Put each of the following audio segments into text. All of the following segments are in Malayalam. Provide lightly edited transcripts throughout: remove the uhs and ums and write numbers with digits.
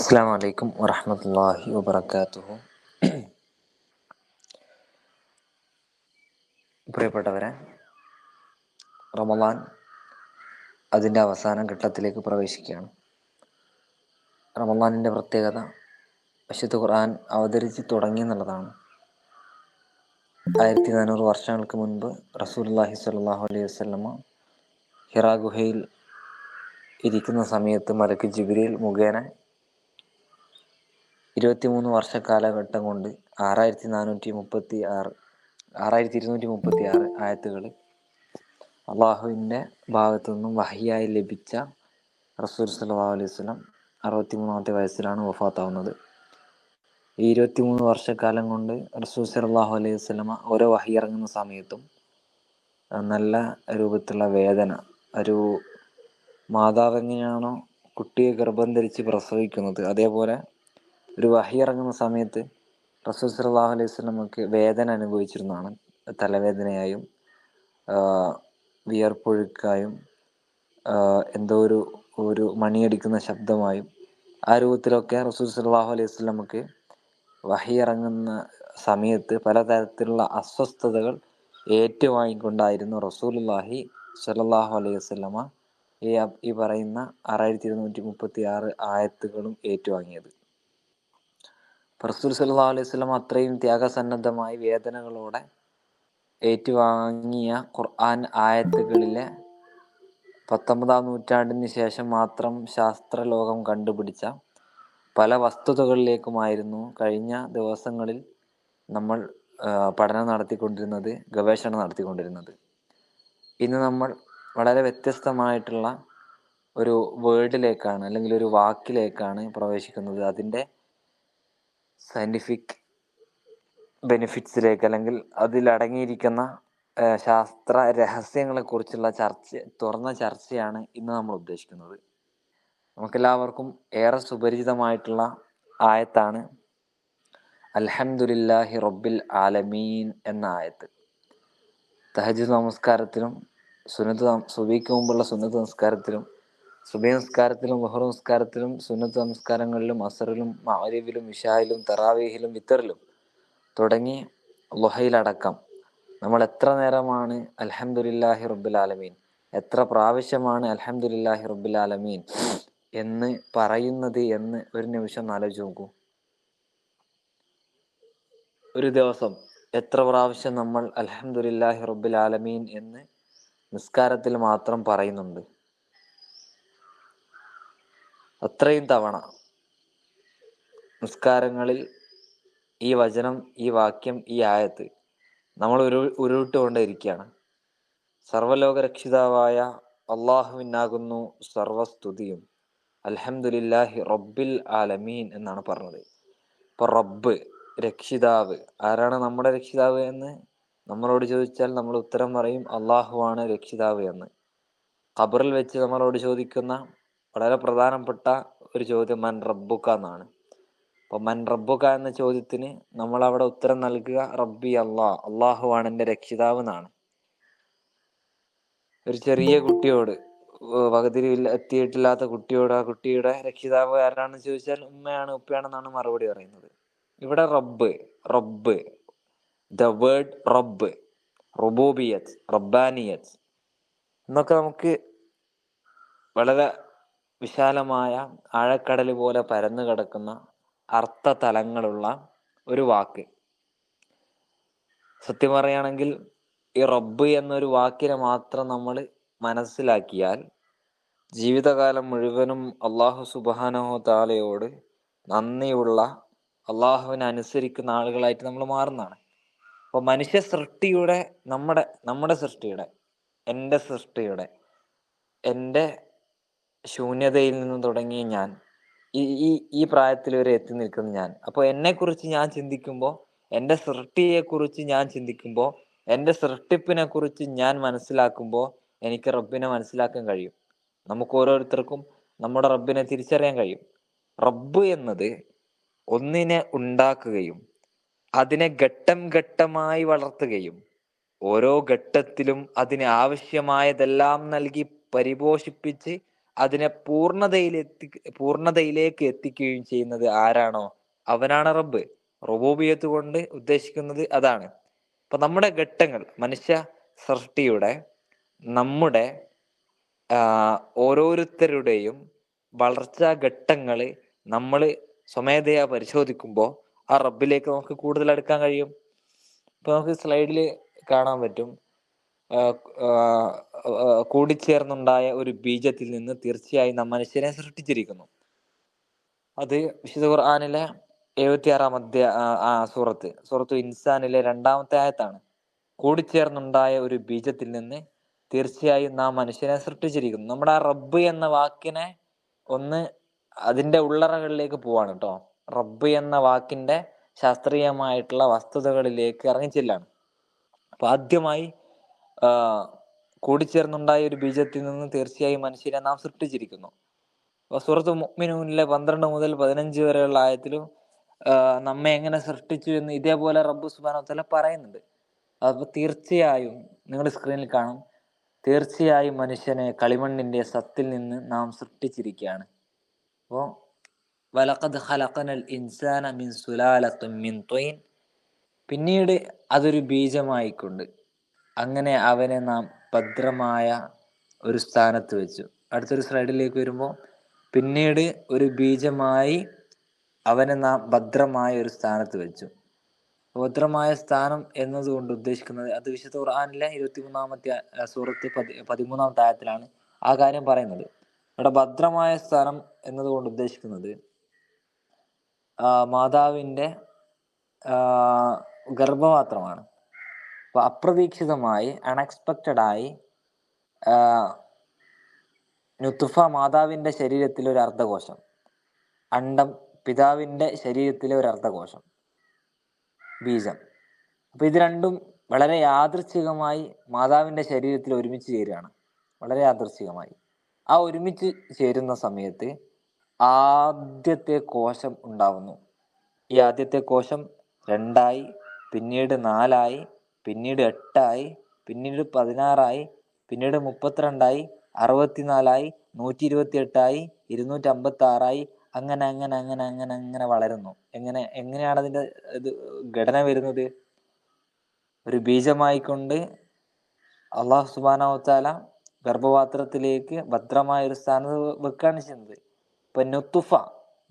അസ്സലാമു അലൈക്കും വറഹ്മത്തുള്ളാഹി വബറകാതുഹു. പ്രിയപ്പെട്ടവരെ, റമളാൻ അതിൻ്റെ അവസാന ഘട്ടത്തിലേക്ക് പ്രവേശിക്കുകയാണ്. റമളാനിൻ്റെ പ്രത്യേകത വിശുദ്ധ ഖുർആൻ അവതരിച്ച് തുടങ്ങി എന്നുള്ളതാണ്. 1400 വർഷങ്ങൾക്ക് മുൻപ് റസൂലുള്ളാഹി സ്വല്ലല്ലാഹു അലൈഹി വസല്ലമ ഹിറാ ഗുഹയിൽ ഇരിക്കുന്ന സമയത്ത് മലക്ക് ജിബ്രീൽ മുഖേന 23 വർഷക്കാലഘട്ടം കൊണ്ട് 6236 ആയത്തുകൾ അള്ളാഹുവിൻ്റെ ഭാഗത്തു നിന്നും വഹിയായി ലഭിച്ച റസൂൽ സല്ലല്ലാഹു അലൈഹി വസല്ലം 63-ാമത്തെ വയസ്സിലാണ് വഫാത്താവുന്നത്. ഈ 23 വർഷക്കാലം കൊണ്ട് റസൂൽ സല്ലല്ലാഹു അലൈഹി വസല്ലമ ഓരോ വഹി ഇറങ്ങുന്ന സമയത്തും നല്ല രൂപത്തിലുള്ള വേദന, ഒരു മാതാവ് എങ്ങനെയാണോ കുട്ടിയെ ഗർഭം ധരിച്ച് പ്രസവിക്കുന്നത്, അതേപോലെ ഒരു വഹി ഇറങ്ങുന്ന സമയത്ത് റസൂൽ സല്ലല്ലാഹു അലൈഹി വസല്ലമക്ക് വേദന അനുഭവിച്ചിരുന്നതാണ്. തലവേദനയായും വിയർപ്പൊഴുക്കായും എന്തോ ഒരു മണിയടിക്കുന്ന ശബ്ദമായും ആ രൂപത്തിലൊക്കെ റസൂൽ സല്ലല്ലാഹു അലൈഹി വസല്ലമക്ക് വഹി ഇറങ്ങുന്ന സമയത്ത് പലതരത്തിലുള്ള അസ്വസ്ഥതകൾ ഏറ്റുവാങ്ങിക്കൊണ്ടായിരുന്നു റസൂലുള്ളാഹി സ്വല്ലല്ലാഹു അലൈഹി വസല്ലമ ഈ പറയുന്ന 6236 ആയത്തുകളും ഏറ്റുവാങ്ങിയത്. റസൂൽ സല്ലല്ലാഹു അലൈഹി വസല്ലമ അത്രയും ത്യാഗസന്നദ്ധമായി വേദനകളോടെ ഏറ്റുവാങ്ങിയ ഖുർആൻ ആയത്തുകളിലെ 19-ാം നൂറ്റാണ്ടിന് ശേഷം മാത്രം ശാസ്ത്രലോകം കണ്ടുപിടിച്ച പല വസ്തുതകളിലേക്കുമായിരുന്നു കഴിഞ്ഞ ദിവസങ്ങളിൽ നമ്മൾ പഠനം നടത്തിക്കൊണ്ടിരുന്നത്, ഗവേഷണം നടത്തിക്കൊണ്ടിരുന്നത്. ഇന്ന് നമ്മൾ വളരെ വ്യത്യസ്തമായിട്ടുള്ള ഒരു വേർഡിലേക്കാണ്, അല്ലെങ്കിൽ ഒരു വാക്കിലേക്കാണ് പ്രവേശിക്കുന്നത്. അതിൻ്റെ സയൻറ്റിഫിക് ബെനിഫിറ്റ്സിലേക്ക്, അല്ലെങ്കിൽ അതിലടങ്ങിയിരിക്കുന്ന ശാസ്ത്ര രഹസ്യങ്ങളെക്കുറിച്ചുള്ള തുറന്ന ചർച്ചയാണ് ഇന്ന് നമ്മൾ ഉദ്ദേശിക്കുന്നത്. നമുക്കെല്ലാവർക്കും ഏറെ സുപരിചിതമായിട്ടുള്ള ആയത്താണ് അൽഹംദുലില്ലാഹി റബ്ബിൽ ആലമീൻ എന്ന ആയത്ത്. തഹജ്ജുദ് നമസ്കാരത്തിലും സുബഹിക്ക് മുമ്പുള്ള സുന്നത്ത് നമസ്കാരത്തിലും, സുബഹി നമസ്കാരത്തിലും, ളുഹർ നമസ്കാരത്തിലും, സുന്നത്ത് നമസ്കാരങ്ങളിലും, അസറിലും, മഗ്‌രിബിലും, ഇശായിലും, തറാവീഹിലും, വിത്തറിലും തുടങ്ങി ളുഹയിലടക്കം നമ്മൾ എത്ര നേരമാണ് അൽഹംദുലില്ലാഹി റബ്ബിൽ ആലമീൻ, എത്ര പ്രാവശ്യമാണ് അൽഹംദുലില്ലാഹി റബ്ബിൽ ആലമീൻ എന്ന് പറയുന്നത് എന്ന് ഒരു നിമിഷം ആലോചിച്ച് നോക്കൂ. ഒരു ദിവസം എത്ര പ്രാവശ്യം നമ്മൾ അൽഹംദുലില്ലാഹി റബ്ബിൽ ആലമീൻ എന്ന് നിസ്കാരത്തിൽ മാത്രം പറയുന്നുണ്ട്? അത്രയും തവണ നിസ്കാരങ്ങളിൽ ഈ വചനം, ഈ വാക്യം, ഈ ആയത്ത് നമ്മൾ ഉരുവിട്ടുകൊണ്ടേയിരിക്കുകയാണ്. സർവലോക രക്ഷിതാവായ അള്ളാഹുവിനാകുന്നു സർവസ്തുതിയും, അൽഹംദുലില്ലാഹി റബ്ബിൽ ആലമീൻ എന്നാണ് പറഞ്ഞത്. ഇപ്പൊ റബ്ബ്, രക്ഷിതാവ്, ആരാണ് നമ്മുടെ രക്ഷിതാവ് എന്ന് നമ്മളോട് ചോദിച്ചാൽ നമ്മൾ ഉത്തരം പറയും അള്ളാഹുവാണ് രക്ഷിതാവ് എന്ന്. ഖബറിൽ വെച്ച് നമ്മളോട് ചോദിക്കുന്ന വളരെ പ്രധാനപ്പെട്ട ഒരു ചോദ്യം മൻ റബ്ബുക എന്നാണ്. അപ്പൊ മൻ റബ്ബുക എന്ന ചോദ്യത്തിന് നമ്മൾ അവിടെ ഉത്തരം നൽകുക റബ്ബി അള്ളാഹ്, അള്ളാഹുവാണ് എൻ്റെ രക്ഷിതാവ് എന്നാണ്. ഒരു ചെറിയ കുട്ടിയോട്, പകുതി എത്തിയിട്ടില്ലാത്ത കുട്ടിയോട് ആ കുട്ടിയുടെ രക്ഷിതാവ് ആരാണെന്ന് ചോദിച്ചാൽ ഉമ്മയാണ്, ഉപ്പയാണെന്നാണ് മറുപടി പറയുന്നത്. ഇവിടെ റബ്ബ്, ദ വേർഡ് റബ്ബ്, റുബൂബിയത്ത്, റബ്ബാനിയത്ത് എന്നൊക്കെ നമുക്ക് വളരെ വിശാലമായ ആഴക്കടൽ പോലെ പരന്നു കിടക്കുന്ന അർത്ഥതലങ്ങളുള്ള ഒരു വാക്ക്. സത്യം പറയുകയാണെങ്കിൽ ഈ റബ്ബ് എന്നൊരു വാക്കിനെ മാത്രം നമ്മൾ മനസ്സിലാക്കിയാൽ ജീവിതകാലം മുഴുവനും അള്ളാഹു സുബ്ഹാനഹു തആലയോട് നന്ദിയുള്ള, അള്ളാഹുവിനെ അനുസരിക്കുന്ന ആളുകളായിട്ട് നമ്മൾ മാറുന്നതാണ്. അപ്പോൾ മനുഷ്യ സൃഷ്ടിയുടെ, നമ്മുടെ സൃഷ്ടിയുടെ, എൻ്റെ ശൂന്യതയിൽ നിന്ന് തുടങ്ങിയ ഞാൻ ഈ പ്രായത്തിൽ വരെ എത്തി നിൽക്കുന്ന ഞാൻ. അപ്പോൾ എന്നെക്കുറിച്ച് ഞാൻ ചിന്തിക്കുമ്പോൾ, എൻ്റെ സൃഷ്ടിയെക്കുറിച്ച് ഞാൻ ചിന്തിക്കുമ്പോൾ, എൻ്റെ സൃഷ്ടിപ്പിനെ കുറിച്ച് ഞാൻ മനസ്സിലാക്കുമ്പോൾ എനിക്ക് റബ്ബിനെ മനസ്സിലാക്കാൻ കഴിയും. നമുക്ക് ഓരോരുത്തർക്കും നമ്മുടെ റബ്ബിനെ തിരിച്ചറിയാൻ കഴിയും. റബ്ബ് എന്നത് ഒന്നിനെ ഉണ്ടാക്കുകയും അതിനെ ഘട്ടം ഘട്ടമായി വളർത്തുകയും ഓരോ ഘട്ടത്തിലും അതിന് ആവശ്യമായതെല്ലാം നൽകി പരിപോഷിപ്പിച്ച് അതിനെ പൂർണ്ണതയിലേക്ക് എത്തിക്കുകയും ചെയ്യുന്നത് ആരാണോ അവനാണ് റബ്ബ്. റുബൂബിയത്ത് കൊണ്ട് ഉദ്ദേശിക്കുന്നത് അതാണ്. ഇപ്പൊ നമ്മുടെ ഘട്ടങ്ങൾ, മനുഷ്യ സൃഷ്ടിയുടെ നമ്മുടെ ഓരോരുത്തരുടെയും വളർച്ചാ ഘട്ടങ്ങള് നമ്മൾ സ്വമേധയാ പരിശോധിക്കുമ്പോൾ ആ റബ്ബിലേക്ക് നമുക്ക് കൂടുതൽ അടുക്കാൻ കഴിയും. ഇപ്പൊ നമുക്ക് സ്ലൈഡിൽ കാണാൻ പറ്റും, കൂടിച്ചേർന്നുണ്ടായ ഒരു ബീജത്തിൽ നിന്ന് തീർച്ചയായും നാം മനുഷ്യനെ സൃഷ്ടിച്ചിരിക്കുന്നു. അത് വിശുദ്ധ ഖുർആനിലെ 76 സൂറത്തു ഇൻസാനിലെ 2-ാമത്തെ ആയത്താണ്. കൂടിച്ചേർന്നുണ്ടായ ഒരു ബീജത്തിൽ നിന്ന് തീർച്ചയായും നാം മനുഷ്യനെ സൃഷ്ടിച്ചിരിക്കുന്നു. നമ്മുടെ ആ റബ്ബ് എന്ന വാക്കിനെ ഒന്ന് അതിന്റെ ഉള്ളറകളിലേക്ക് പോവാണ് കേട്ടോ. റബ്ബ് എന്ന വാക്കിന്റെ ശാസ്ത്രീയമായിട്ടുള്ള വസ്തുതകളിലേക്ക് ഇറങ്ങിച്ചെല്ലാണ്. അപ്പൊ ആദ്യമായി കൂടിച്ചേർന്നുണ്ടായ ഒരു ബീജത്തിൽ നിന്ന് തീർച്ചയായും മനുഷ്യരെ നാം സൃഷ്ടിച്ചിരിക്കുന്നു. സൂറത്ത് മുഅ്മിനൂനിലെ 12 മുതൽ 15 വരെയുള്ള ആയത്തിലും നമ്മെ എങ്ങനെ സൃഷ്ടിച്ചു എന്ന് ഇതേപോലെ റബ്ബ് സുബ്ഹാനഹു വ തആല പറയുന്നുണ്ട്. അപ്പൊ തീർച്ചയായും നിങ്ങൾ സ്ക്രീനിൽ കാണും, തീർച്ചയായും മനുഷ്യനെ കളിമണ്ണിന്റെ സത്തിൽ നിന്ന് നാം സൃഷ്ടിച്ചിരിക്കുകയാണ്. അപ്പോ വലഖദ് ഖലഖനൽ ഇൻസാന മിൻ സുലാലത്തിൻ മിൻ ത്വീൻ, പിന്നീട് അതൊരു ബീജമായിക്കൊണ്ട് അങ്ങനെ അവനെ നാം ഭദ്രമായ ഒരു സ്ഥാനത്ത് വെച്ചു. അടുത്തൊരു സ്ലൈഡിലേക്ക് വരുമ്പോൾ പിന്നീട് ഒരു ബീജമായി അവനെ നാം ഭദ്രമായ ഒരു സ്ഥാനത്ത് വെച്ചു. ഭദ്രമായ സ്ഥാനം എന്നതുകൊണ്ട് ഉദ്ദേശിക്കുന്നത് അത് വിശുദ്ധ ഖുർആനിലെ 23-ാമത്തെ സൂറത്ത് 13-ാമത്തെ ആയത്തിലാണ് ആ കാര്യം പറയുന്നത്. ഇവിടെ ഭദ്രമായ സ്ഥാനം എന്നതുകൊണ്ട് ഉദ്ദേശിക്കുന്നത് മാതാവിൻ്റെ ഗർഭപാത്രമാണ്. അപ്പൊ അപ്രതീക്ഷിതമായി അൺഎക്സ്പെക്റ്റഡായി നുത്ഫ മാതാവിന്റെ ശരീരത്തിലെ ഒരു അർദ്ധകോശം, അണ്ഡം പിതാവിന്റെ ശരീരത്തിലെ ഒരു അർദ്ധകോശം, ബീജം. അപ്പൊ ഇത് രണ്ടും വളരെ യാദൃച്ഛികമായി മാതാവിന്റെ ശരീരത്തിൽ ഒരുമിച്ച് ചേരുകയാണ്. വളരെ യാദൃച്ഛികമായി ആ ഒരുമിച്ച് ചേരുന്ന സമയത്ത് ആദ്യത്തെ കോശം ഉണ്ടാവുന്നു. ഈ ആദ്യത്തെ കോശം 2ആയി, പിന്നീട് 4ആയി, പിന്നീട് 8ആയി, പിന്നീട് 16ആയി, പിന്നീട് 32ആയി, 64ആയി, 128ആയി, 256ആയി, അങ്ങനെ അങ്ങനെ അങ്ങനെ അങ്ങനെ അങ്ങനെ വളരുന്നു. എങ്ങനെയാണ് അതിന്റെ ഘടന വരുന്നത്? ഒരു ബീജമായിക്കൊണ്ട് അള്ളാഹു സുബ്ഹാനഹു വ തആല ഗർഭപാത്രത്തിലേക്ക് ഭദ്രമായ ഒരു സ്ഥാനത്ത് വെക്കുകയാണ് ചെയ്യുന്നത്. ഇപ്പൊ നുത്ഫ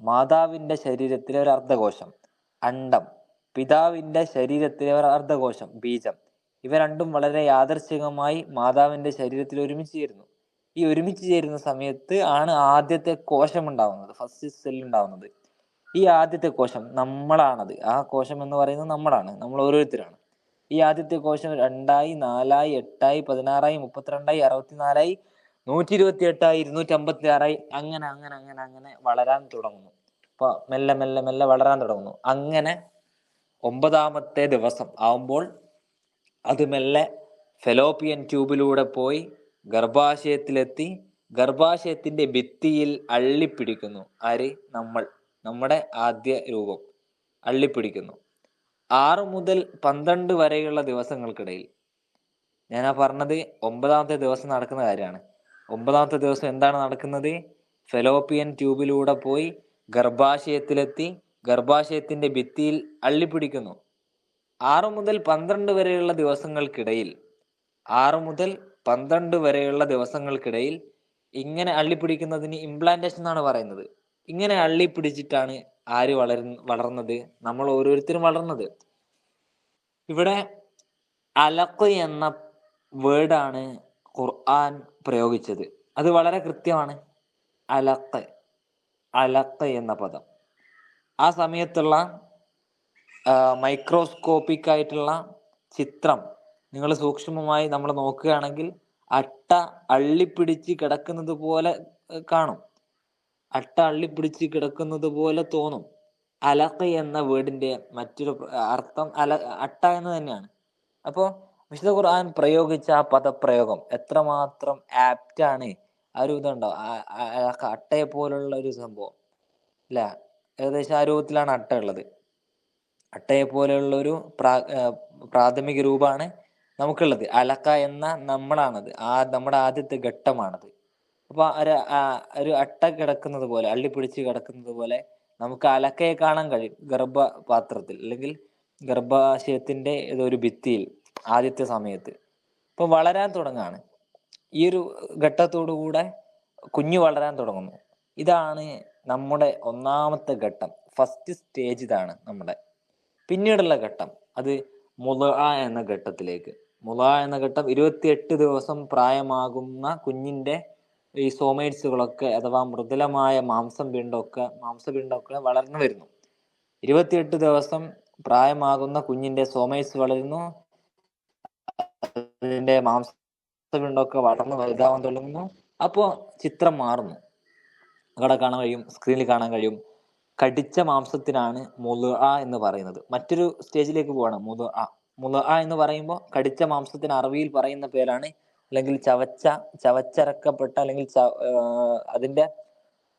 മാതാവിന്റെ ശരീരത്തിലെ ഒരു അർദ്ധകോശം, അണ്ഡം പിതാവിന്റെ ശരീരത്തിലെ ഒരു അർദ്ധകോശം, ബീജം, ഇവ രണ്ടും വളരെ യാദൃച്ഛികമായി മാതാവിന്റെ ശരീരത്തിൽ ഒരുമിച്ച് ചേരുന്നു. ഈ ഒരുമിച്ച് ചേരുന്ന സമയത്ത് ആണ് ആദ്യത്തെ കോശം ഉണ്ടാവുന്നത്, ഫസ്റ്റ് സെൽ ഉണ്ടാവുന്നത്. ഈ ആദ്യത്തെ കോശം നമ്മളാണത്. ആ കോശം എന്ന് പറയുന്നത് നമ്മളാണ്, നമ്മൾ ഓരോരുത്തരാണ്. ഈ ആദ്യത്തെ കോശം 2ആയി, 4ആയി, 8ആയി, 16ആയി, 32ആയി, 64ആയി, 128ആയി, 256ആയി, അങ്ങനെ അങ്ങനെ അങ്ങനെ അങ്ങനെ വളരാൻ തുടങ്ങുന്നു. അപ്പൊ മെല്ലെ മെല്ലെ മെല്ലെ വളരാൻ തുടങ്ങുന്നു. അങ്ങനെ 9-ാമത്തെ ദിവസം ആവുമ്പോൾ അത് മെല്ലെ ഫെലോപ്പിയൻ ട്യൂബിലൂടെ പോയി ഗർഭാശയത്തിലെത്തി ഗർഭാശയത്തിന്റെ ഭിത്തിയിൽ അള്ളിപ്പിടിക്കുന്നു. ആര്? നമ്മുടെ ആദ്യ രൂപം അള്ളിപ്പിടിക്കുന്നു. 6 മുതൽ 12 വരെയുള്ള ദിവസങ്ങൾക്കിടയിൽ, ഞാനാ പറഞ്ഞത് 9-ാമത്തെ ദിവസം നടക്കുന്ന കാര്യമാണ്. 9-ാമത്തെ ദിവസം എന്താണ് നടക്കുന്നത്? ഫെലോപ്പിയൻ ട്യൂബിലൂടെ പോയി ഗർഭാശയത്തിലെത്തി ഗർഭാശയത്തിന്റെ ഭിത്തിയിൽ അള്ളിപ്പിടിക്കുന്നു. 6 മുതൽ 12 വരെയുള്ള ദിവസങ്ങൾക്കിടയിൽ 6 മുതൽ 12 വരെയുള്ള ദിവസങ്ങൾക്കിടയിൽ ഇങ്ങനെ അള്ളിപ്പിടിക്കുന്നതിന് ഇംപ്ലാന്റേഷൻ എന്നാണ് പറയുന്നത്. ഇങ്ങനെ അള്ളിപ്പിടിച്ചിട്ടാണ് ആര് വളർന്നത്? നമ്മൾ ഓരോരുത്തരും വളർന്നത്. ഇവിടെ അലഖ് എന്ന വേർഡാണ് ഖുർആൻ പ്രയോഗിച്ചത്. അത് വളരെ കൃത്യമാണ്. അലഖ് എന്ന പദം ആ സമയത്തുള്ള മൈക്രോസ്കോപ്പിക് ആയിട്ടുള്ള ചിത്രം നിങ്ങൾ സൂക്ഷ്മമായി നമ്മൾ നോക്കുകയാണെങ്കിൽ അട്ട അള്ളിപ്പിടിച്ച് കിടക്കുന്നത് പോലെ കാണും. അട്ട അള്ളിപ്പിടിച്ച് കിടക്കുന്നത് പോലെ തോന്നും. അലഖ് എന്ന വേർഡിന്റെ മറ്റൊരു അർത്ഥം അട്ട എന്ന് തന്നെയാണ്. അപ്പോ വിശുദ്ധ ഖുർആൻ പ്രയോഗിച്ച ആ പദപ്രയോഗം എത്രമാത്രം ആപ്റ്റാണ്. ആ ഒരു ഇതുണ്ടോ, അട്ടയെ പോലുള്ള ഒരു സംഭവം അല്ല, ഏകദേശം ആ രൂപത്തിലാണ് അട്ട ഉള്ളത്. അട്ടയെ പോലെയുള്ള ഒരു പ്രാഥമിക രൂപമാണ് നമുക്കുള്ളത്. അലക്ക എന്ന നമ്മളാണത്, നമ്മുടെ ആദ്യത്തെ ഘട്ടമാണത്. അപ്പൊ ഒരു അട്ട കിടക്കുന്നത് പോലെ, അള്ളിപ്പിടിച്ച് കിടക്കുന്നത് പോലെ നമുക്ക് അലക്കയെ കാണാൻ കഴിയും ഗർഭപാത്രത്തിൽ, അല്ലെങ്കിൽ ഗർഭാശയത്തിന്റെ ഏതൊരു ഭിത്തിയിൽ ആദ്യത്തെ സമയത്ത്. ഇപ്പൊ വളരാൻ തുടങ്ങാണ്. ഈ ഒരു ഘട്ടത്തോടു കൂടെ കുഞ്ഞു വളരാൻ തുടങ്ങുന്നു. ഇതാണ് നമ്മുടെ ഒന്നാമത്തെ ഘട്ടം, ഫസ്റ്റ് സ്റ്റേജ്. ഇതാണ് നമ്മുടെ പിന്നീടുള്ള ഘട്ടം. അത് മുളഅ എന്ന ഘട്ടത്തിലേക്ക്. മുളഅ എന്ന ഘട്ടം 28 ദിവസം പ്രായമാകുന്ന കുഞ്ഞിന്റെ ഈ സോമേറ്റ്സുകളൊക്കെ അഥവാ മൃദുലമായ മാംസപിണ്ഡമൊക്കെ വളർന്നു വരുന്നു. 28 ദിവസം പ്രായമാകുന്ന കുഞ്ഞിന്റെ സോമേറ്റ്സ് വളരുന്നു, അതിന്റെ മാംസപിണ്ഡമൊക്കെ വളർന്ന് വലുതാവാൻ തുടങ്ങുന്നു. അപ്പോ ചിത്രം മാറുന്നു. അവിടെ കാണാൻ കഴിയും, സ്ക്രീനിൽ കാണാൻ കഴിയും, കടിച്ച മാംസത്തിനാണ് മുളുഅ എന്ന് പറയുന്നത്. മറ്റൊരു സ്റ്റേജിലേക്ക് പോവാണ് മുളുഅ എന്ന് പറയുമ്പോൾ കടിച്ച മാംസത്തിന് അറബിയിൽ പറയുന്ന പേരാണ്, അല്ലെങ്കിൽ ചവച്ചരക്കപ്പെട്ട, അല്ലെങ്കിൽ അതിന്റെ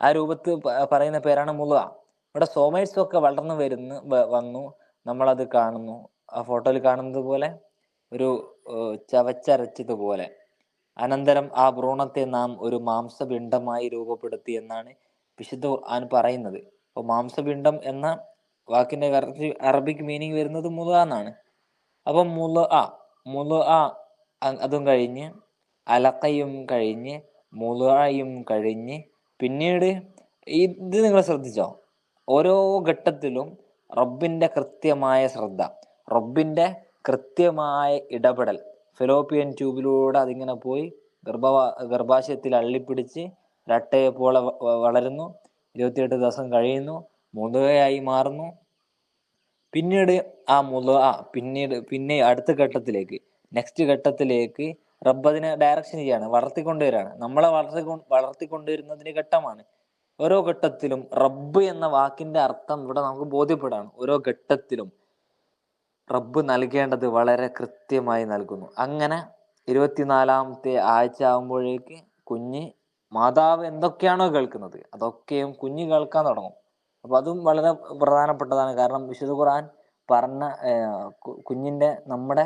ആ രൂപത്തിൽ പറയുന്ന പേരാണ് മുളുഅ. ഇവിടെ സോമേഴ്സും ഒക്കെ വളർന്നു വന്നു, നമ്മളത് കാണുന്നു. ആ ഫോട്ടോയിൽ കാണുന്നത് പോലെ ഒരു ചവച്ചരച്ചതുപോലെ. അനന്തരം ആ ഭ്രൂണത്തെ നാം ഒരു മാംസപിണ്ഡമായി രൂപപ്പെടുത്തി എന്നാണ് വിശുദ്ധ ഖുർആൻ പറയുന്നത്. അപ്പോൾ മാംസപിണ്ഡം എന്ന വാക്കിന്റെ അറബിക് മീനിങ് വരുന്നത് മുളുഅ എന്നാണ്. അപ്പം മുളുഅ അതും കഴിഞ്ഞ്, അലക്കയും കഴിഞ്ഞ്, മുളുഅയും കഴിഞ്ഞ്, പിന്നീട് ഇത് നിങ്ങൾ ശ്രദ്ധിച്ചോ, ഓരോ ഘട്ടത്തിലും റബ്ബിന്റെ കൃത്യമായ ശ്രദ്ധ, റബ്ബിന്റെ കൃത്യമായ ഇടപെടൽ. ഫെലോപ്പിയൻ ട്യൂബിലൂടെ അതിങ്ങനെ പോയി ഗർഭാശയത്തിൽ അള്ളിപ്പിടിച്ച് ഒരട്ടയെ പോലെ വളരുന്നു. 28 ദിവസം കഴിയുന്നു, മുളുഅയായി മാറുന്നു. പിന്നീട് ആ മുളുഅ പിന്നെ അടുത്ത ഘട്ടത്തിലേക്ക്, നെക്സ്റ്റ് ഘട്ടത്തിലേക്ക് റബ്ബ് അതിനെ ഡയറക്ഷൻ ചെയ്യാണ്, വളർത്തിക്കൊണ്ടുവരികയാണ്. നമ്മളെ വളർത്തിക്കൊണ്ടുവരുന്നതിന് ഘട്ടമാണ്. ഓരോ ഘട്ടത്തിലും റബ്ബ് എന്ന വാക്കിന്റെ അർത്ഥം ഇവിടെ നമുക്ക് ബോധ്യപ്പെടാണ്. ഓരോ ഘട്ടത്തിലും റബ്ബ് നൽകേണ്ടത് വളരെ കൃത്യമായി നൽകുന്നു. അങ്ങനെ 24ാമത്തെ ആഴ്ച ആകുമ്പോഴേക്ക് കുഞ്ഞ് മാതാവ് എന്തൊക്കെയാണോ കേൾക്കുന്നത് അതൊക്കെയും കുഞ്ഞ് കേൾക്കാൻ തുടങ്ങും. അപ്പൊ അതും വളരെ പ്രധാനപ്പെട്ടതാണ്. കാരണം വിശുദ്ധ ഖുർആൻ പറഞ്ഞ കുഞ്ഞിന്റെ നമ്മുടെ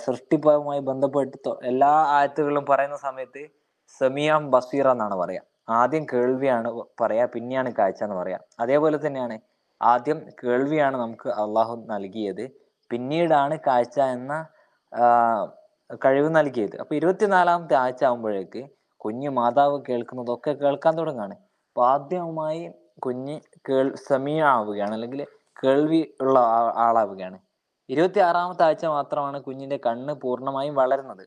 സൃഷ്ടിപ്പുമായി ബന്ധപ്പെട്ട് എല്ലാ ആയത്തുകളിലും പറയുന്ന സമയത്ത് സമീഅം ബസീറ എന്നാണ് പറയാ. ആദ്യം കേൾവിയാണ് പറയാ, പിന്നെയാണ് കാഴ്ച എന്ന് പറയാ. അതേപോലെ തന്നെയാണ് ആദ്യം കേൾവിയാണ് നമുക്ക് അള്ളാഹു നൽകിയത്, പിന്നീടാണ് കാഴ്ച എന്ന കഴിവ് നൽകിയത്. അപ്പൊ 24ാമത്തെ ആഴ്ച ആകുമ്പോഴേക്ക് കുഞ്ഞ് മാതാവ് കേൾക്കുന്നതൊക്കെ കേൾക്കാൻ തുടങ്ങാണ്. അപ്പൊ ആദ്യമായി കുഞ്ഞ് സമീഅ ആവുകയാണ്, അല്ലെങ്കിൽ കേൾവി ഉള്ള ആളാവുകയാണ്. 26ാമത്തെ ആഴ്ച മാത്രമാണ് കുഞ്ഞിന്റെ കണ്ണ് പൂർണ്ണമായും വളരുന്നത്.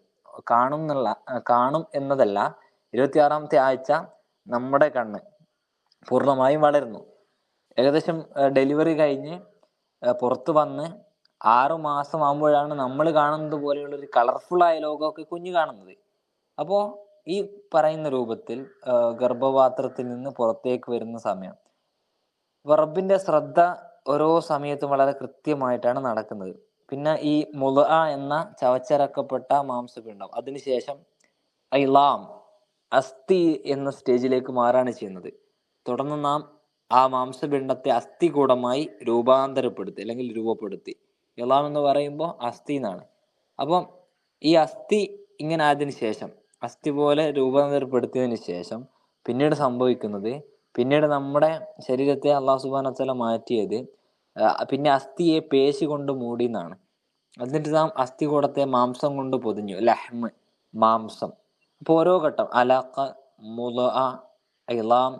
കാണും എന്നതല്ല, 26ാമത്തെ ആഴ്ച നമ്മുടെ കണ്ണ് പൂർണ്ണമായും വളരുന്നു. ഏകദേശം ഡെലിവറി കഴിഞ്ഞ് പുറത്തു വന്ന് 6 മാസം ആകുമ്പോഴാണ് നമ്മൾ കാണുന്നത് പോലെയുള്ള ഒരു കളർഫുള്ളായ ലോകമൊക്കെ കുഞ്ഞ് കാണുന്നത്. അപ്പോൾ ഈ പറയുന്ന രൂപത്തിൽ ഗർഭപാത്രത്തിൽ നിന്ന് പുറത്തേക്ക് വരുന്ന സമയം റബ്ബിന്റെ ശ്രദ്ധ ഓരോ സമയത്തും വളരെ കൃത്യമായിട്ടാണ് നടക്കുന്നത്. പിന്നെ ഈ മുളുഅ എന്ന ചവച്ചരക്കപ്പെട്ട മാംസപിണ്ഡം, അതിനുശേഷം ഇളാം, അസ്ഥി എന്ന സ്റ്റേജിലേക്ക് മാറാണ് ചെയ്യുന്നത്. തുടർന്ന് നാം ആ മാംസപിണ്ഡത്തെ അസ്ഥികൂടമായി രൂപാന്തരപ്പെടുത്തി, അല്ലെങ്കിൽ രൂപപ്പെടുത്തി. ഇളാം എന്ന് പറയുമ്പോൾ അസ്ഥി എന്നാണ്. അപ്പം ഈ അസ്ഥി ഇങ്ങനെ ആയതിനു ശേഷം, അസ്ഥി പോലെ രൂപാന്തരപ്പെടുത്തിയതിനു ശേഷം പിന്നീട് സംഭവിക്കുന്നത്, പിന്നീട് നമ്മുടെ ശരീരത്തെ അള്ളാഹു സുബ്ഹാനഹു വ തആല മാറ്റിയത് പിന്നെ അസ്ഥിയെ പേശി കൊണ്ട് മൂടി എന്നാണ്. എന്നിട്ട് നാം അസ്ഥികൂടത്തെ മാംസം കൊണ്ട് പൊതിഞ്ഞു, ലഹ്മ്, മാംസം. അപ്പൊ ഓരോ ഘട്ടം അലഖ, മുളുഅ, ഇളാം,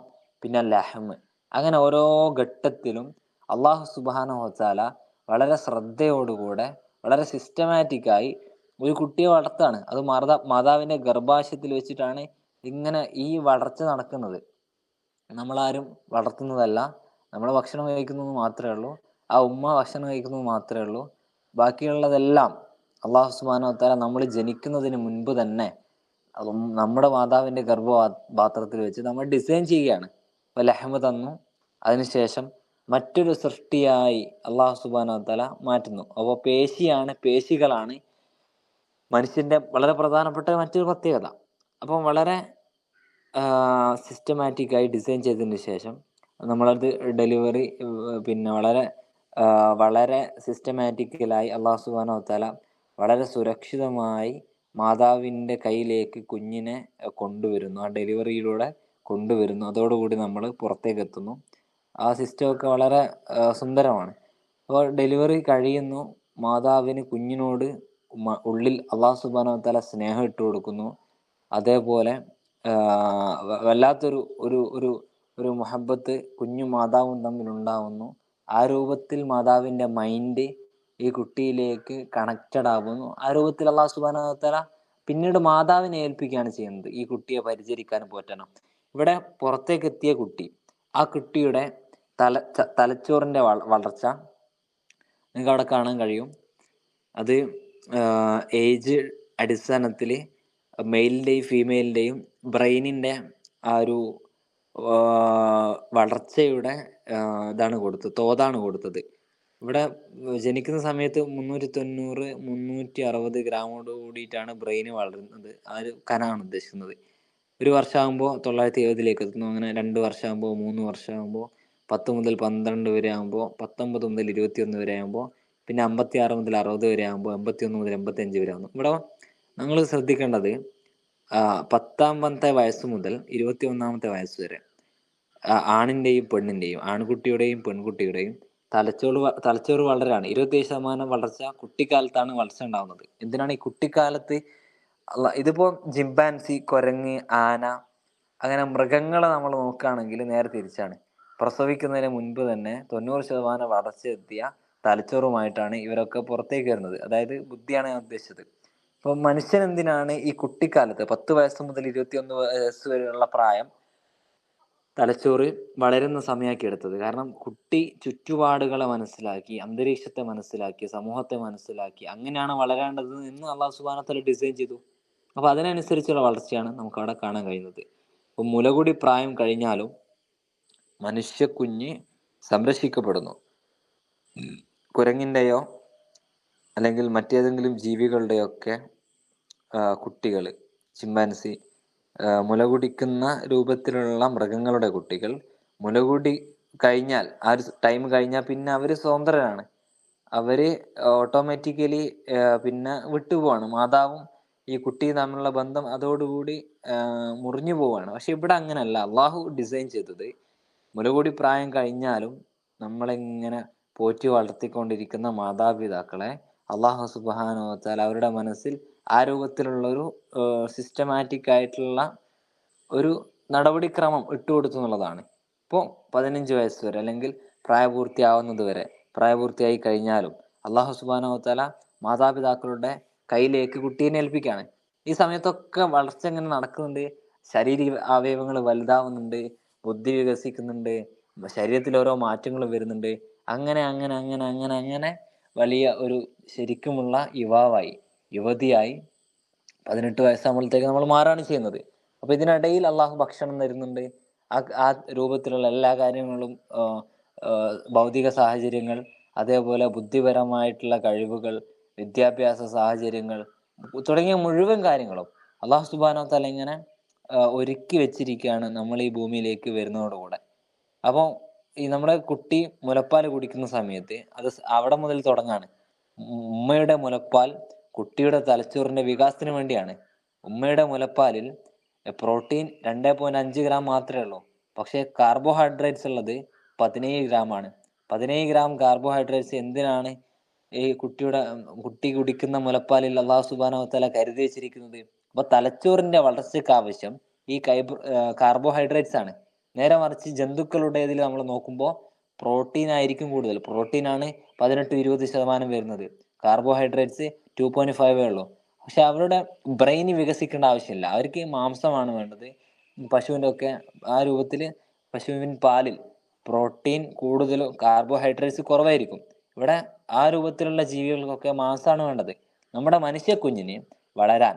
പിന്നെ ലഹ്മ്, അങ്ങനെ ഓരോ ഘട്ടത്തിലും അള്ളാഹു സുബ്ഹാനഹു വ തആല വളരെ ശ്രദ്ധയോടുകൂടെ, വളരെ സിസ്റ്റമാറ്റിക്കായി ഒരു കുട്ടിയെ വളർത്താണ്. അത് മാതാവിന്റെ ഗർഭാശയത്തിൽ വെച്ചിട്ടാണ് ഇങ്ങനെ ഈ വളർച്ച നടക്കുന്നത്. നമ്മളാരും വളർത്തുന്നതല്ല, നമ്മൾ ഭക്ഷണം കഴിക്കുന്നത് മാത്രമേ ഉള്ളൂ, ആ ഉമ്മ ഭക്ഷണം കഴിക്കുന്നത് മാത്രമേ ഉള്ളൂ. ബാക്കിയുള്ളതെല്ലാം അള്ളാഹു സുബ്ഹാനഹു വ തആല നമ്മൾ ജനിക്കുന്നതിന് മുൻപ് തന്നെ നമ്മുടെ മാതാവിന്റെ ഗർഭപാത്രത്തിൽ വെച്ച് നമ്മൾ ഡിസൈൻ ചെയ്യുകയാണ്. അപ്പൊ ലഹ്മ തന്നു, അതിനുശേഷം മറ്റൊരു സൃഷ്ടിയായി അള്ളാഹു സുബ്ഹാനഹു വ തആല മാറ്റുന്നു. അപ്പോൾ പേശികളാണ് മനുഷ്യന്റെ വളരെ പ്രധാനപ്പെട്ട മറ്റൊരു പ്രത്യേകത. അപ്പം വളരെ സിസ്റ്റമാറ്റിക്കായി ഡിസൈൻ ചെയ്തതിന് ശേഷം നമ്മളത് ഡെലിവറി പിന്നെ വളരെ സിസ്റ്റമാറ്റിക്കലായി അള്ളാഹു സുബ്ഹാനഹു വ തആല വളരെ സുരക്ഷിതമായി മാതാവിൻ്റെ കയ്യിലേക്ക് കുഞ്ഞിനെ കൊണ്ടുവരുന്നു, ആ ഡെലിവറിയിലൂടെ കൊണ്ടുവരുന്നു. അതോടുകൂടി നമ്മൾ പുറത്തേക്ക് എത്തുന്നു. ആ സിസ്റ്റമൊക്കെ വളരെ സുന്ദരമാണ്. അപ്പോൾ ഡെലിവറി കഴിയുന്നു, മാതാവിന് കുഞ്ഞിനോട് ഉള്ളിൽ അള്ളാഹു സുബ്ഹാനഹു വ തആല സ്നേഹം ഇട്ട് കൊടുക്കുന്നു. അതേപോലെ വല്ലാത്തൊരു ഒരു ഒരു ഒരു മുഹബ്ബത്ത് കുഞ്ഞും മാതാവും തമ്മിൽ ഉണ്ടാവുന്നു. ആ രൂപത്തിൽ മാതാവിൻ്റെ മൈൻഡ് ഈ കുട്ടിയിലേക്ക് കണക്റ്റഡ് ആവുന്നു. ആ രൂപത്തിൽ അള്ളാഹു സുബ്ഹാനഹു വ തആല പിന്നീട് മാതാവിനെ ഏൽപ്പിക്കുകയാണ് ചെയ്യുന്നത് ഈ കുട്ടിയെ പരിചരിക്കാനും പോറ്റാനും. ഇവിടെ പുറത്തേക്ക് എത്തിയ കുട്ടി, ആ കുട്ടിയുടെ തലച്ചോറിൻ്റെ വളർച്ച നിങ്ങൾക്ക് അവിടെ കാണാൻ കഴിയും. അത് ഏജ് അടിസ്ഥാനത്തിൽ മെയിലിൻ്റെയും ഫീമെയിലിൻ്റെയും ബ്രെയിനിൻ്റെ ആ ഒരു വളർച്ചയുടെ തോതാണ് കൊടുത്തത്. ഇവിടെ ജനിക്കുന്ന സമയത്ത് 390 360 ഗ്രാമോട് കൂടിയിട്ടാണ് ബ്രെയിൻ വളരുന്നത്. ആ ഒരു കനാണ് ഉദ്ദേശിക്കുന്നത്. ഒരു വർഷമാകുമ്പോൾ 970 എത്തുന്നു. അങ്ങനെ 2 വർഷമാകുമ്പോൾ 3 വർഷമാകുമ്പോൾ 10 മുതൽ 12 വരെ ആകുമ്പോൾ 19 മുതൽ 21 വരെ ആകുമ്പോൾ പിന്നെ 56 മുതൽ 60 വരെ ആകുമ്പോൾ 81 മുതൽ 85 വരെ ആകുന്നു. ഇവിടെ നിങ്ങൾ ശ്രദ്ധിക്കേണ്ടത് 10ാമത്തെ വയസ്സ് മുതൽ 21ാമത്തെ വയസ്സ് വരെ ആണിൻ്റെയും പെണ്ണിൻ്റെയും, ആൺകുട്ടിയുടെയും പെൺകുട്ടിയുടെയും തലച്ചോറ് വളരാണ്. 27% വളർച്ച കുട്ടിക്കാലത്താണ് വളർച്ച ഉണ്ടാകുന്നത്. എന്തിനാണ് ഈ കുട്ടിക്കാലത്ത്? ഇതിപ്പോ ജിംപാൻസി, കുരങ്ങ്, ആന, അങ്ങനെ മൃഗങ്ങളെ നമ്മൾ നോക്കുകയാണെങ്കിൽ നേരെ തിരിച്ചാണ്. പ്രസവിക്കുന്നതിന് മുൻപ് തന്നെ 90% വളർച്ച എത്തിയ തലച്ചോറുമായിട്ടാണ് ഇവരൊക്കെ പുറത്തേക്ക് വരുന്നത്. അതായത് ബുദ്ധിയാണ് ഞാൻ ഉദ്ദേശിച്ചത്. അപ്പോൾ മനുഷ്യൻ എന്തിനാണ് ഈ കുട്ടിക്കാലത്ത് 10 വയസ്സ് മുതൽ 21 വയസ്സ് വരെയുള്ള പ്രായം തലച്ചോറ് വളരുന്ന സമയമാക്കി എടുത്തത്? കാരണം കുട്ടി ചുറ്റുപാടുകളെ മനസ്സിലാക്കി, അന്തരീക്ഷത്തെ മനസ്സിലാക്കി, സമൂഹത്തെ മനസ്സിലാക്കി, അങ്ങനെയാണ് വളരേണ്ടത് എന്ന് അള്ളാഹു സുബ്ഹാനഹു വ തആല ഡിസൈൻ ചെയ്തു. അപ്പോൾ അതിനനുസരിച്ചുള്ള വളർച്ചയാണ് നമുക്ക് അവിടെ കാണാൻ കഴിയുന്നത്. അപ്പോൾ മുലകുടി പ്രായം കഴിഞ്ഞാലും മനുഷ്യക്കുഞ്ഞ് സംരക്ഷിക്കപ്പെടുന്നു. കുരങ്ങിൻ്റെയോ അല്ലെങ്കിൽ മറ്റേതെങ്കിലും ജീവികളുടെയൊക്കെ കുട്ടികൾ, ചിമ്പാൻസി, മുലകുടിക്കുന്ന രൂപത്തിലുള്ള മൃഗങ്ങളുടെ കുട്ടികൾ മുലകുടി കഴിഞ്ഞാൽ, ആ ഒരു ടൈം കഴിഞ്ഞാൽ പിന്നെ അവർ സ്വതന്ത്രരാണ്. അവർ ഓട്ടോമാറ്റിക്കലി പിന്നെ വിട്ടുപോവാണ്. മാതാവും ഈ കുട്ടിയും തമ്മിലുള്ള ബന്ധം അതോടുകൂടി മുറിഞ്ഞു പോവാണ്. പക്ഷെ ഇവിടെ അങ്ങനെയല്ല. അള്ളാഹു ഡിസൈൻ ചെയ്തത് മുലകുടി പ്രായം കഴിഞ്ഞാലും നമ്മളിങ്ങനെ പോറ്റി വളർത്തിക്കൊണ്ടിരിക്കുന്ന മാതാപിതാക്കളെ അള്ളാഹു സുബ്ഹാനഹു വ തആല അവരുടെ മനസ്സിൽ ആ രൂപത്തിലുള്ളൊരു സിസ്റ്റമാറ്റിക് ആയിട്ടുള്ള ഒരു നടപടിക്രമം ഇട്ടുകൊടുത്തു എന്നുള്ളതാണ്. ഇപ്പോൾ 15 വയസ്സ് വരെ അല്ലെങ്കിൽ പ്രായപൂർത്തിയാവുന്നത് വരെ, പ്രായപൂർത്തിയായി കഴിഞ്ഞാലും അള്ളാഹു സുബ്ഹാനഹു വ തആല മാതാപിതാക്കളുടെ കയ്യിലേക്ക് കുട്ടീനെ ഏൽപ്പിക്കുകയാണ്. ഈ സമയത്തൊക്കെ വളർച്ച ഇങ്ങനെ നടക്കുന്നുണ്ട്, ശാരീരിക അവയവങ്ങൾ വലുതാവുന്നുണ്ട്, ബുദ്ധി വികസിക്കുന്നുണ്ട്, ശരീരത്തിൽ ഓരോ മാറ്റങ്ങളും വരുന്നുണ്ട്. അങ്ങനെ അങ്ങനെ അങ്ങനെ അങ്ങനെ അങ്ങനെ വലിയ ഒരു ശരിക്കുമുള്ള യുവതിയായി 18 വയസ്സാകുമ്പോഴത്തേക്ക് നമ്മൾ മാറാണ് ചെയ്യുന്നത്. അപ്പൊ ഇതിനിടയിൽ അള്ളാഹു ഭക്ഷണം തരുന്നുണ്ട്. ആ രൂപത്തിലുള്ള എല്ലാ കാര്യങ്ങളും, ഭൗതിക സാഹചര്യങ്ങൾ, അതേപോലെ ബുദ്ധിപരമായിട്ടുള്ള കഴിവുകൾ, വിദ്യാഭ്യാസ സാഹചര്യങ്ങൾ തുടങ്ങിയ മുഴുവൻ കാര്യങ്ങളും അള്ളാഹു സുബ്ഹാനഹു വ തആല ഇങ്ങനെ ഒരുക്കി വെച്ചിരിക്കുകയാണ് നമ്മൾ ഈ ഭൂമിയിലേക്ക് വരുന്നതോടുകൂടെ. അപ്പോൾ ഈ നമ്മുടെ കുട്ടി മുലപ്പാൽ കുടിക്കുന്ന സമയത്ത് അത് അവിടെ മുതൽ തുടങ്ങാണ്. ഉമ്മയുടെ മുലപ്പാൽ കുട്ടിയുടെ തലച്ചോറിന്റെ വികാസത്തിന് വേണ്ടിയാണ്. ഉമ്മയുടെ മുലപ്പാലിൽ പ്രോട്ടീൻ 2.5 ഗ്രാം മാത്രമേ ഉള്ളൂ. പക്ഷേ കാർബോഹൈഡ്രേറ്റ്സ് ഉള്ളത് 17 ഗ്രാമാണ്. 17 ഗ്രാം കാർബോഹൈഡ്രേറ്റ്സ് എന്തിനാണ് ഈ കുട്ടി കുടിക്കുന്ന മുലപ്പാലിൽ അള്ളാഹു സുബ്ഹാനഹു വ തആല കരുതി വെച്ചിരിക്കുന്നത്? അപ്പൊ തലച്ചോറിന്റെ വളർച്ചയ്ക്ക് ആവശ്യം ഈ കാർബോഹൈഡ്രേറ്റ്സ് ആണ്. നേരെ മറിച്ച് ജന്തുക്കളുടേതിൽ നമ്മൾ നോക്കുമ്പോൾ പ്രോട്ടീൻ ആയിരിക്കും കൂടുതൽ. പ്രോട്ടീനാണ് 18-20% വരുന്നത്. കാർബോഹൈഡ്രേറ്റ്സ് 2.5 ഉള്ളൂ. പക്ഷെ അവരുടെ ബ്രെയിൻ വികസിക്കേണ്ട ആവശ്യമില്ല. അവർക്ക് മാംസമാണ് വേണ്ടത്. പശുവിൻ്റെ ഒക്കെ ആ രൂപത്തിൽ പശുവിൻ പാലിൽ പ്രോട്ടീൻ കൂടുതലും കാർബോഹൈഡ്രേറ്റ്സ് കുറവായിരിക്കും. ഇവിടെ ആ രൂപത്തിലുള്ള ജീവികൾക്കൊക്കെ മാംസമാണ് വേണ്ടത്. നമ്മുടെ മനുഷ്യക്കുഞ്ഞിന് വളരാൻ,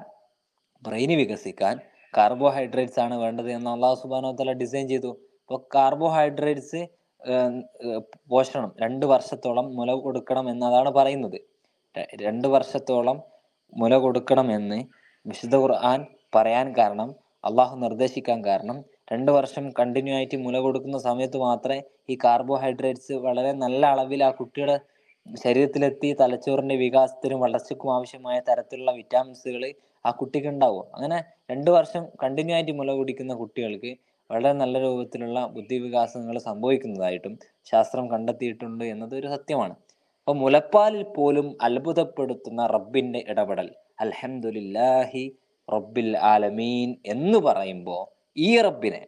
ബ്രെയിൻ വികസിക്കാൻ കാർബോഹൈഡ്രേറ്റ്സ് ആണ് വേണ്ടത് എന്ന് അള്ളാഹു സുബ്ഹാനഹു വ തആല ഡിസൈൻ ചെയ്തു. അപ്പോൾ കാർബോഹൈഡ്രേറ്റ്സ് പോഷണം 2 വർഷത്തോളം മുല കൊടുക്കണം എന്നതാണ് പറയുന്നത്. 2 വർഷത്തോളം മുല കൊടുക്കണം എന്ന് വിശുദ്ധ ഖുർആൻ പറയാൻ കാരണം, അള്ളാഹു നിർദ്ദേശിക്കാൻ കാരണം, 2 വർഷം കണ്ടിന്യൂ ആയിട്ട് മുല കൊടുക്കുന്ന സമയത്ത് മാത്രമേ ഈ കാർബോഹൈഡ്രേറ്റ്സ് വളരെ നല്ല അളവിൽ ആ കുട്ടിയുടെ ശരീരത്തിലെത്തി തലച്ചോറിന്റെ വികാസത്തിനും വളർച്ചയ്ക്കും ആവശ്യമായ തരത്തിലുള്ള വിറ്റാമിൻസുകൾ ആ കുട്ടിക്ക് ഉണ്ടാവും. അങ്ങനെ 2 വർഷം കണ്ടിന്യൂ ആയിട്ട് മുല കുടിക്കുന്ന കുട്ടികൾക്ക് വളരെ നല്ല രൂപത്തിലുള്ള ബുദ്ധിവികാസങ്ങൾ സംഭവിക്കുന്നതായിട്ടും ശാസ്ത്രം കണ്ടെത്തിയിട്ടുണ്ട് എന്നത് ഒരു സത്യമാണ്. അപ്പൊ മുലപ്പാലിൽ പോലും അത്ഭുതപ്പെടുത്തുന്ന റബ്ബിന്റെ ഇടപെടൽ, അൽഹംദുലില്ലാഹി റബ്ബിൽ ആലമീൻ എന്ന് പറയുമ്പോൾ ഈ റബ്ബിനെ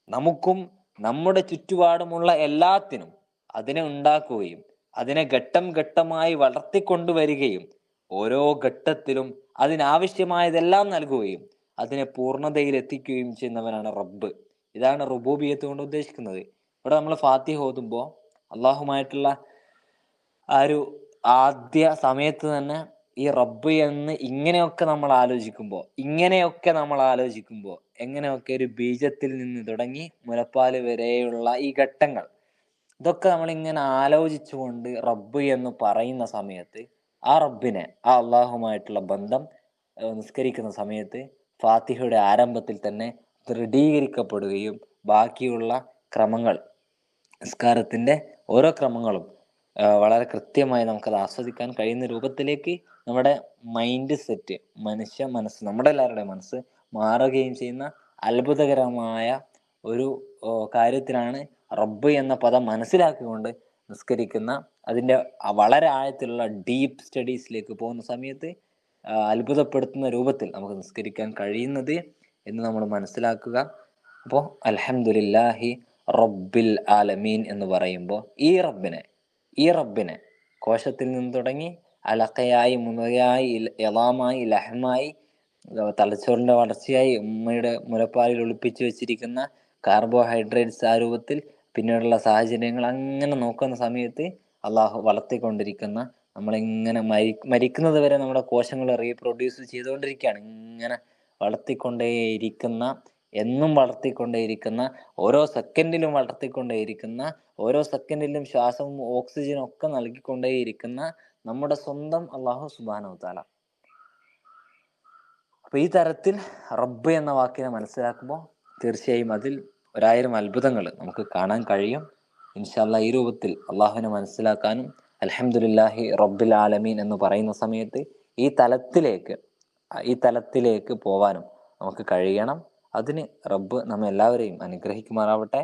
നമുക്കും നമ്മുടെ ചുറ്റുപാടുമുള്ള എല്ലാത്തിനും അതിനെ ഉണ്ടാക്കുകയും അതിനെ ഘട്ടം ഘട്ടമായി വളർത്തിക്കൊണ്ടുവരികയും ഓരോ ഘട്ടത്തിലും അതിനാവശ്യമായതെല്ലാം നൽകുകയും അതിനെ പൂർണ്ണതയിൽ എത്തിക്കുകയും ചെയ്യുന്നവനാണ് റബ്ബ്. ഇതാണ് റുബൂബിയത്ത് കൊണ്ട് ഉദ്ദേശിക്കുന്നത്. ഇവിടെ നമ്മൾ ഫാത്തിഹ ഓതുമ്പോൾ അള്ളാഹുമായിട്ടുള്ള ആ ഒരു ആദ്യ സമയത്ത് തന്നെ ഈ റബ്ബ് എന്ന് ഇങ്ങനെയൊക്കെ നമ്മൾ ആലോചിക്കുമ്പോൾ എങ്ങനെയൊക്കെ ഒരു ബീജത്തിൽ നിന്ന് തുടങ്ങി മുലപ്പാല് വരെയുള്ള ഈ ഘട്ടങ്ങൾ, ഇതൊക്കെ നമ്മളിങ്ങനെ ആലോചിച്ചുകൊണ്ട് റബ്ബ് എന്ന് പറയുന്ന സമയത്ത് ആ റബ്ബിനെ, ആ അള്ളാഹുമായിട്ടുള്ള ബന്ധം നിസ്കരിക്കുന്ന സമയത്ത് ഫാത്തിഹയുടെ ആരംഭത്തിൽ തന്നെ ദൃഢീകരിക്കപ്പെടുകയും ബാക്കിയുള്ള ക്രമങ്ങൾ, നിസ്കാരത്തിന്റെ ഓരോ ക്രമങ്ങളും വളരെ കൃത്യമായി നമുക്കത് ആസ്വദിക്കാൻ കഴിയുന്ന രൂപത്തിലേക്ക് നമ്മുടെ മൈൻഡ് സെറ്റ്, മനുഷ്യ മനസ്സ്, നമ്മുടെ എല്ലാവരുടെയും മനസ്സ് മാറുകയും ചെയ്യുന്ന അത്ഭുതകരമായ ഒരു കാര്യത്തിനാണ് റബ്ബ് എന്ന പദം മനസ്സിലാക്കിക്കൊണ്ട് നിസ്കരിക്കുന്ന, അതിൻ്റെ വളരെ ആഴത്തിലുള്ള ഡീപ്പ് സ്റ്റഡീസിലേക്ക് പോകുന്ന സമയത്ത് അത്ഭുതപ്പെടുത്തുന്ന രൂപത്തിൽ നമുക്ക് നിസ്കരിക്കാൻ കഴിയുന്നത് എന്ന് നമ്മൾ മനസ്സിലാക്കുക. അപ്പോൾ അൽഹംദുലില്ലാഹി റബ്ബിൽ ആലമീൻ എന്ന് പറയുമ്പോൾ ഈ റബ്ബിനെ കോശത്തിൽ നിന്ന് തുടങ്ങി അലക്കയായി, മുലയായി, എളാമായി, ലഹമായി, തലച്ചോറിന്റെ വളർച്ചയായി, ഉമ്മയുടെ മുലപ്പാലിൽ ഒളിപ്പിച്ചു വെച്ചിരിക്കുന്ന കാർബോഹൈഡ്രേറ്റ്സ് ആ രൂപത്തിൽ, പിന്നീടുള്ള സാഹചര്യങ്ങൾ, അങ്ങനെ നോക്കുന്ന സമയത്ത് അള്ളാഹു വളർത്തിക്കൊണ്ടിരിക്കുന്ന, നമ്മളിങ്ങനെ മരിക്കുന്നത് വരെ നമ്മുടെ കോശങ്ങൾ റീപ്രൊഡ്യൂസ് ചെയ്തുകൊണ്ടിരിക്കുകയാണ്. ഇങ്ങനെ വളർത്തിക്കൊണ്ടേയിരിക്കുന്ന, എന്നും വളർത്തിക്കൊണ്ടേയിരിക്കുന്ന, ഓരോ സെക്കൻഡിലും വളർത്തിക്കൊണ്ടേയിരിക്കുന്ന, ഓരോ സെക്കൻഡിലും ശ്വാസവും ഓക്സിജനും ഒക്കെ നൽകിക്കൊണ്ടേയിരിക്കുന്ന നമ്മുടെ സ്വന്തം അള്ളാഹു സുബ്ഹാനഹു വതആല. അപ്പൊ ഈ തരത്തിൽ റബ്ബ് എന്ന വാക്കിനെ മനസ്സിലാക്കുമ്പോൾ തീർച്ചയായും അതിൽ 1000 അത്ഭുതങ്ങൾ നമുക്ക് കാണാൻ കഴിയും. ഇൻഷാ അല്ലാഹ് ഈ രൂപത്തിൽ അള്ളാഹുവിനെ മനസ്സിലാക്കാനും അൽഹംദുലില്ലാഹി റബ്ബിൽ ആലമീൻ എന്ന് പറയുന്ന സമയത്ത് ഈ തലത്തിലേക്ക് പോവാനും നമുക്ക് കഴിയണം. അതിന് റബ്ബ് നമ്മെ എല്ലാവരെയും അനുഗ്രഹിക്കുമാറാവട്ടെ.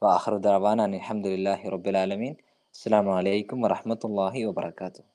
വആഖിറു ദഅവാനാ അൽഹംദുലില്ലാഹി റബ്ബിൽ ആലമീൻ. അസ്സലാമു അലൈക്കും വറഹ്മത്തുള്ളാഹി വബറകാതുഹു.